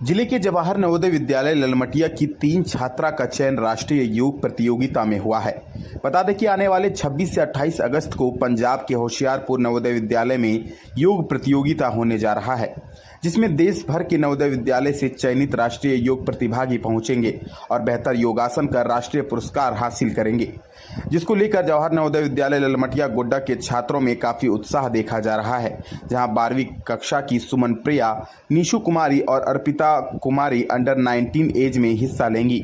जिले के जवाहर नवोदय विद्यालय ललमटिया की 3 छात्रा का चयन राष्ट्रीय योग प्रतियोगिता में हुआ है। बता दें कि आने वाले 26 से 28 अगस्त को पंजाब के होशियारपुर नवोदय विद्यालय में योग प्रतियोगिता होने जा रहा है, जिसमें देश भर के नवोदय विद्यालय से चयनित राष्ट्रीय योग प्रतिभागी पहुंचेंगे और बेहतर योगासन कर राष्ट्रीय पुरस्कार हासिल करेंगे, जिसको लेकर जवाहर नवोदय विद्यालय ललमटिया गोड्डा के छात्रों में काफ़ी उत्साह देखा जा रहा है। जहां 12वीं कक्षा की सुमन प्रिया, निशु कुमारी और अर्पिता कुमारी अंडर 19 एज में हिस्सा लेंगी।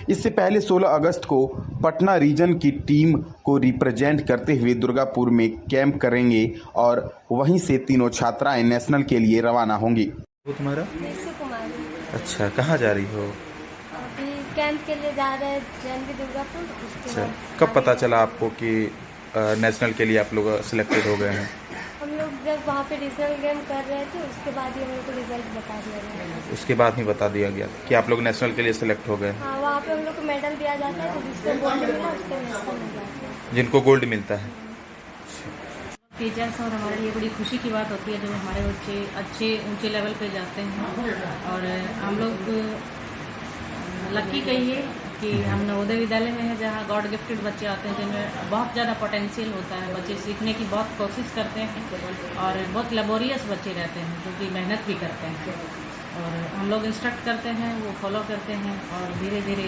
इससे पहले 16 अगस्त को पटना रीजन की टीम को रिप्रेजेंट करते हुए दुर्गापुर में कैंप करेंगे और वहीं से तीनों छात्राएं नेशनल के लिए रवाना होंगी। तुम्हारा? निशु कुमारी। अच्छा, कहाँ जा रही हो? अभी कैंप के लिए जा रहे हैं जनवी दुर्गापुर। अच्छा, कब पता चला आपको कि नेशनल के लिए आप लोग सिलेक्टेड हो गए हैं? हम लोग जब वहाँ पे रीजनल गेम कर रहे थे उसके बाद ही हम लोग को रिजल्ट बता दिया गया। उसके बाद ही बता दिया गया कि आप लोग नेशनल के लिए सिलेक्ट हो गए। हाँ, वहाँ पे हम लोग को मेडल दिया जाता है, तो जिसको गोल्ड मिला उसको नेशनल मिल जाता है। जिनको गोल्ड मिलता है। टीचर्स और हमारे लिए बड़ी खुशी की बात होती है जब हमारे बच्चे अच्छे ऊंचे लेवल पे जाते हैं। और हम लोग लकी कहिए कि हम नवोदय विद्यालय में हैं, जहाँ गॉड गिफ्टेड बच्चे आते हैं जिनमें बहुत ज़्यादा पोटेंशियल होता है। बच्चे सीखने की बहुत कोशिश करते हैं और बहुत लेबोरियस बच्चे रहते हैं, क्योंकि मेहनत भी करते हैं। और हम लोग इंस्ट्रक्ट करते हैं, वो फॉलो करते हैं और धीरे धीरे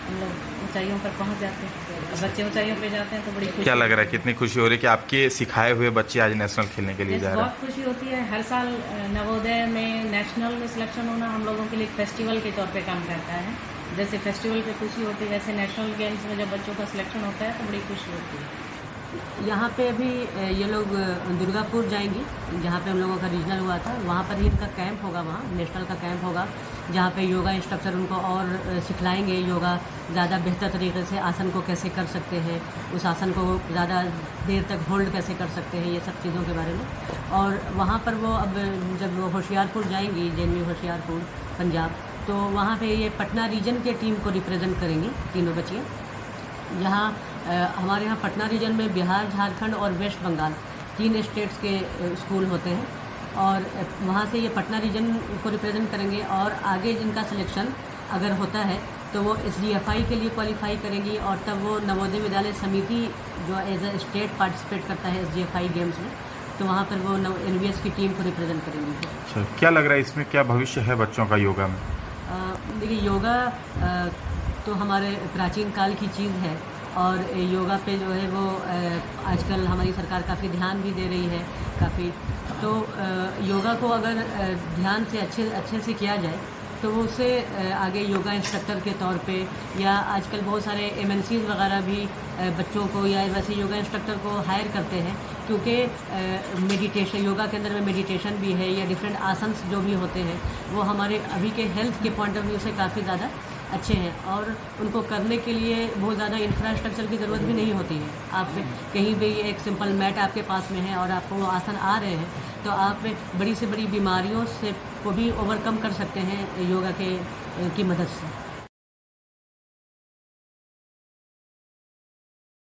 हम लोग ऊंचाइयों पर पहुंच जाते हैं। बच्चे ऊंचाइयों पे जाते हैं तो बड़ी खुशी। क्या लग रहा है, कितनी खुशी हो रही है कि आपके सिखाए हुए बच्चे आज नेशनल खेलने के लिए जा रहे हैं? बहुत खुशी होती है। हर साल नवोदय में नेशनल में सिलेक्शन होना हम लोगों के लिए एक फेस्टिवल के तौर पे काम करता है। जैसे फेस्टिवल पे खुशी होती है, वैसे नेशनल गेम्स में जब बच्चों का सिलेक्शन होता है तो बड़ी खुशी होती है। यहाँ पे अभी ये लोग दुर्गापुर जाएंगी, जहाँ पे हम लोगों का रीजनल हुआ था। वहाँ पर ही इनका कैंप होगा, वहाँ नेशनल का कैंप होगा, जहाँ पे योगा इंस्ट्रक्टर उनको और सिखलाएंगे योगा ज़्यादा बेहतर तरीके से, आसन को कैसे कर सकते हैं, उस आसन को ज़्यादा देर तक होल्ड कैसे कर सकते हैं, ये सब चीज़ों के बारे में। और वहाँ पर वो अब जब वो होशियारपुर जाएंगी, जेएनयू होशियारपुर पंजाब, तो वहाँ पे ये पटना रीजन के टीम को रिप्रेजेंट करेंगी तीनों बच्चियाँ। जहाँ हमारे यहाँ पटना रीजन में बिहार, झारखंड और वेस्ट बंगाल 3 स्टेट्स के स्कूल होते हैं, और वहाँ से ये पटना रीजन को रिप्रेजेंट करेंगे। और आगे जिनका सिलेक्शन अगर होता है तो वो SDFI के लिए क्वालिफाई करेंगी, और तब वो नवोदय विद्यालय समिति जो एज ए स्टेट पार्टिसिपेट करता है SDFI गेम्स में, तो वहाँ पर वो NVS की टीम को रिप्रेजेंट करेंगी। अच्छा, क्या लग रहा है इसमें क्या भविष्य है बच्चों का योगा में? देखिए, योगा तो हमारे प्राचीन काल की चीज़ है, और योगा पे जो है वो आजकल हमारी सरकार काफ़ी ध्यान भी दे रही है काफ़ी। तो योगा को अगर ध्यान से अच्छे से किया जाए तो वो उससे आगे योगा इंस्ट्रक्टर के तौर पे, या आजकल बहुत सारे MNCs वगैरह भी बच्चों को या वैसे योगा इंस्ट्रक्टर को हायर करते हैं, क्योंकि मेडिटेशन, योगा के अंदर में मेडिटेशन भी है, या डिफरेंट आसन्स जो भी होते हैं वो हमारे अभी के हेल्थ के पॉइंट ऑफ व्यू से काफ़ी ज़्यादा अच्छे हैं, और उनको करने के लिए बहुत ज़्यादा इंफ्रास्ट्रक्चर की ज़रूरत भी नहीं होती है। आप कहीं भी एक सिंपल मैट आपके पास में है और आपको वो आसन आ रहे हैं, तो आप बड़ी से बड़ी बीमारियों से को भी ओवरकम कर सकते हैं योगा की मदद से।